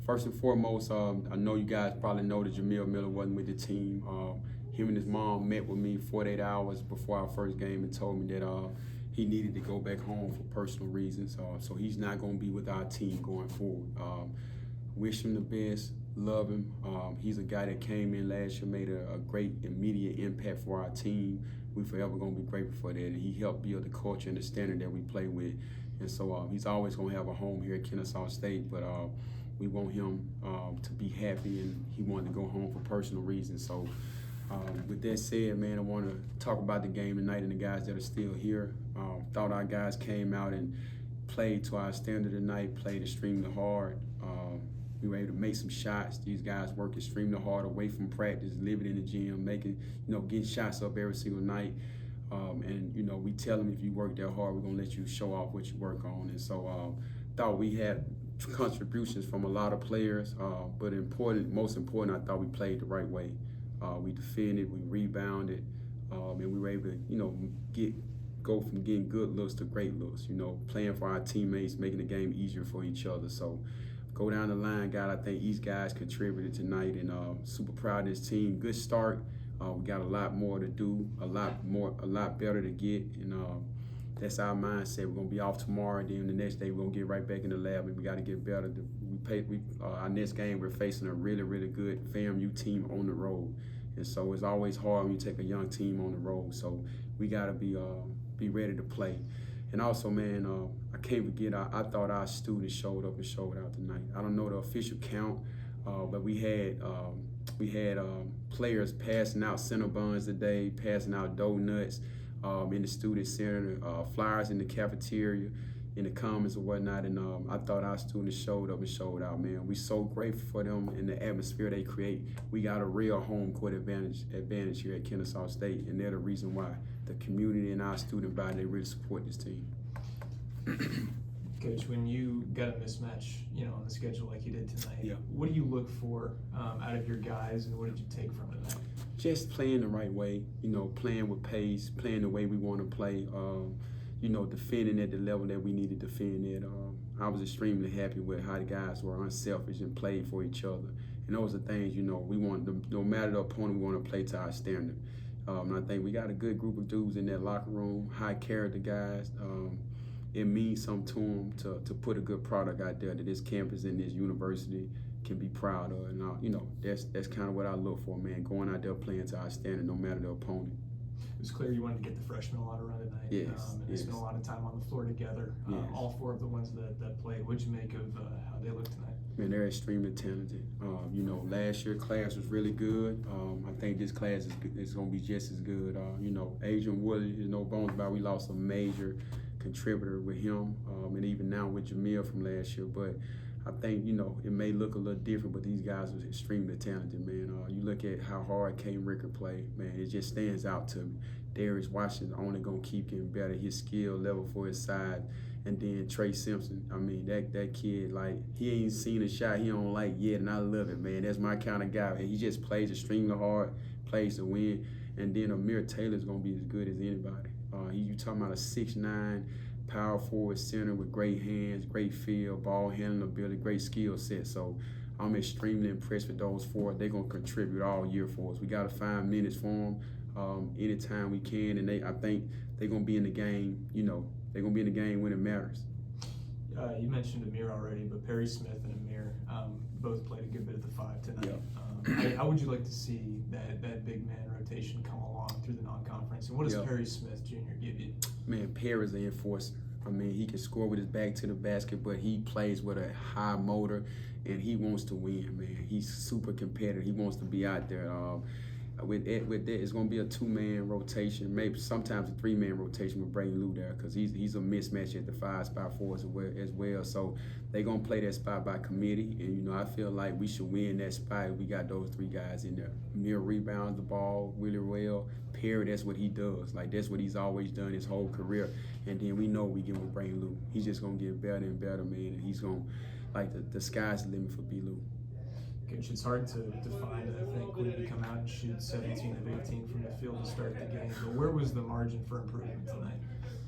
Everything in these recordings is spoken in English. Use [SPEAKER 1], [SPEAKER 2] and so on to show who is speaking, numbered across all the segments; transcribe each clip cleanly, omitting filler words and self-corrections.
[SPEAKER 1] First and foremost, I know you guys probably know that Jamil Miller wasn't with the team. Him and his mom met with me 48 hours before our first game and told me that he needed to go back home for personal reasons. So he's not going to be with our team going forward. Wish him the best, love him. He's a guy that came in last year, made a great immediate impact for our team. We forever going to be grateful for that. And he helped build the culture and the standard that we play with. And so he's always going to have a home here at Kennesaw State, but we want him to be happy, and he wanted to go home for personal reasons. So with that said, man, I want to talk about the game tonight and the guys that are still here. Thought our guys came out and played to our standard tonight, played extremely hard. We were able to make some shots. These guys work extremely hard away from practice, living in the gym, making, getting shots up every single night. And we tell them, if you work that hard, we're gonna let you show off what you work on. And so thought we had contributions from a lot of players, but most important, I thought we played the right way. We defended, we rebounded, and we were able to go from getting good looks to great looks. Playing for our teammates, making the game easier for each other. So go down the line, God. I think these guys contributed tonight, and super proud of this team. Good start. We got a lot more to do, a lot better to get, and that's our mindset. We're gonna be off tomorrow, and then the next day we're gonna get right back in the lab, and we got to get better. Our next game, we're facing a really, really good FAMU team on the road, and so it's always hard when you take a young team on the road. So we got to be ready to play. And also, man, I can't forget, I thought our students showed up and showed out tonight. I don't know the official count, but we had players passing out Cinnabons today, passing out donuts in the student center, flyers in the cafeteria, in the comments and whatnot. And I thought our students showed up and showed out, man. We so grateful for them and the atmosphere they create. We got a real home court advantage here at Kennesaw State, and they're the reason why the community and our student body, they really support this team.
[SPEAKER 2] Coach, when you got a mismatch, on the schedule like you did tonight,
[SPEAKER 1] yeah,
[SPEAKER 2] what do you look for out of your guys, and what did you take from it tonight?
[SPEAKER 1] Just playing the right way, playing with pace, playing the way we want to play, defending at the level that we need to defend at. I was extremely happy with how the guys were unselfish and played for each other. And those are things, we want, no matter the opponent, we want to play to our standard. And I think we got a good group of dudes in that locker room, high character guys. It means something to them to put a good product out there that this campus and this university can be proud of. And that's kind of what I look for, man, going out there playing to our standard no matter the opponent.
[SPEAKER 2] It was clear you wanted to get the freshmen a lot of run tonight.
[SPEAKER 1] Yes,
[SPEAKER 2] and they spent a lot of time on the floor together.
[SPEAKER 1] Yes.
[SPEAKER 2] All four of the ones that played. What'd you make of how they looked tonight?
[SPEAKER 1] Man, they're extremely talented. Last year class was really good. I think this class is going to be just as good. Adrian Woodley, there's no bones about it. We lost a major contributor with him, and even now with Jamil from last year. But I think, it may look a little different, but these guys are extremely talented, man. You look at how hard Kane Ricker played, man, it just stands out to me. Darius Washington only going to keep getting better, his skill level for his side. And then Trey Simpson, I mean, that kid, like, he ain't seen a shot he don't like yet, and I love it, man. That's my kind of guy. And he just plays extremely hard, plays to win. And then Amir Taylor's going to be as good as anybody. You talking about a 6'9", power forward center with great hands, great feel, ball handling ability, great skill set. So I'm extremely impressed with those four. They're going to contribute all year for us. We got to find minutes for them anytime we can, and I think they're going to be in the game, they're going to be in the game when it matters.
[SPEAKER 2] You mentioned Amir already, but Perry Smith and Amir both played a good bit at the 5 tonight.
[SPEAKER 1] Yep.
[SPEAKER 2] How would you like to see that big man rotation come along through the non-conference? And what does Perry Smith Jr. give you? Man,
[SPEAKER 1] Perry's an enforcer. I mean, he can score with his back to the basket, but he plays with a high motor, and he wants to win, man. He's super competitive. He wants to be out there. With that, it's going to be a 2-man rotation, maybe sometimes a 3-man rotation with Brayden Lou there, because he's a mismatch at the 5 spot for us as well. So they're going to play that spot by committee, and I feel like we should win that spot. We got those 3 guys in there. Amir rebounds the ball really well. Perry, that's what he does. Like, that's what he's always done his whole career. And then we know we get with Brayden Lou. He's just going to get better and better, man, and he's going to, like, the sky's the limit for B. Lou.
[SPEAKER 2] Coach, it's hard to find, I think, when you come out and shoot 17 of 18 from the field to start the game. But where was the margin for improvement tonight?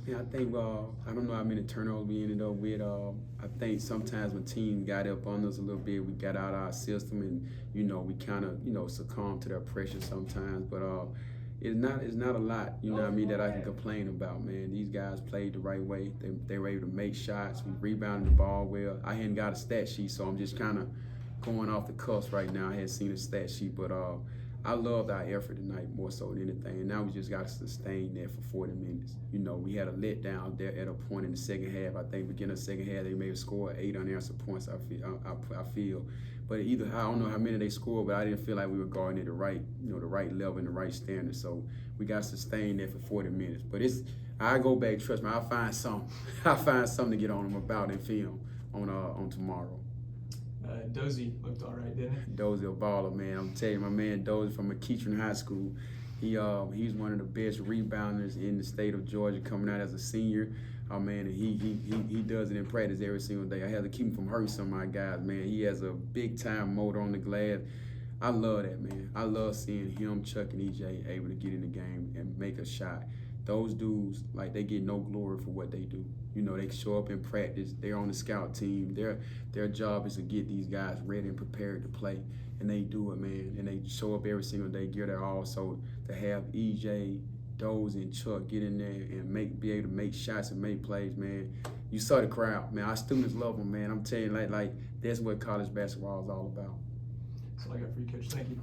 [SPEAKER 1] Yeah, I think I don't know how many turnovers we ended up with. I think sometimes when teams got up on us a little bit, we got out of our system, and we kind of succumb to their pressure sometimes. But it's not a lot, what I mean, that I can complain about, man. These guys played the right way. They were able to make shots. We rebounded the ball well. I hadn't got a stat sheet, so I'm just kind of going off the cuff right now. I hadn't seen a stat sheet, but I loved our effort tonight more so than anything. And now we just got to sustain that for 40 minutes. We had a letdown there at a point in the second half. I think beginning of the second half, they may have scored 8 unanswered points, I feel. But I don't know how many they scored, but I didn't feel like we were guarding at the right level and the right standard. So we got to sustain that for 40 minutes. But I go back, trust me, I'll find something. I'll find something to get on them about in film on tomorrow.
[SPEAKER 2] Dozie looked all right, didn't he?
[SPEAKER 1] Dozie a baller, man. I'm telling you, my man Dozie from McEachern High School. He's one of the best rebounders in the state of Georgia, coming out as a senior. Oh man, and he does it in practice every single day. I have to keep him from hurting some of my guys, man. He has a big time motor on the glass. I love that, man. I love seeing him, Chuck, and EJ able to get in the game and make a shot. Those dudes, like, they get no glory for what they do. They show up in practice. They're on the scout team. Their job is to get these guys ready and prepared to play, and they do it, man. And they show up every single day, give their all. So to have EJ, Doze, and Chuck get in there and be able to make shots and make plays, man. You saw the crowd, man. Our students love them, man. I'm telling you, like that's what college basketball is all about.
[SPEAKER 2] That's all I got for you, Coach. Thank you.